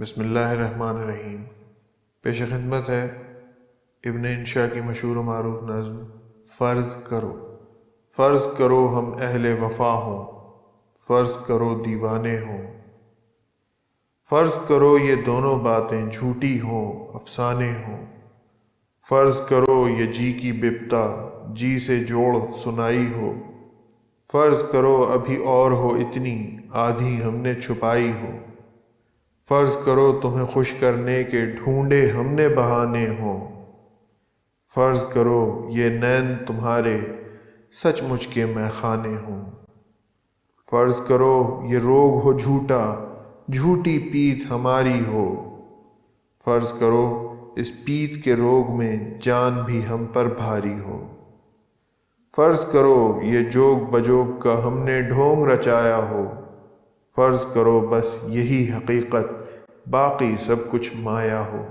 بسم اللہ الرحمن الرحیم۔ پیش خدمت ہے ابن انشا کی مشہور و معروف نظم فرض کرو۔ فرض کرو ہم اہل وفا ہوں، فرض کرو دیوانے ہوں، فرض کرو یہ دونوں باتیں جھوٹی ہوں افسانے ہوں، فرض کرو یہ جی کی بپتا جی سے جوڑ سنائی ہو، فرض کرو ابھی اور ہو اتنی آدھی ہم نے چھپائی ہو، فرض کرو تمہیں خوش کرنے کے ڈھونڈے ہم نے بہانے ہوں، فرض کرو یہ نین تمہارے سچ مچ کے میخانے ہوں، فرض کرو یہ روگ ہو جھوٹا جھوٹی پیت ہماری ہو، فرض کرو اس پیت کے روگ میں جان بھی ہم پر بھاری ہو، فرض کرو یہ جوگ بجوگ کا ہم نے ڈھونگ رچایا ہو، فرض کرو بس یہی حقیقت باقی سب کچھ مایا ہو۔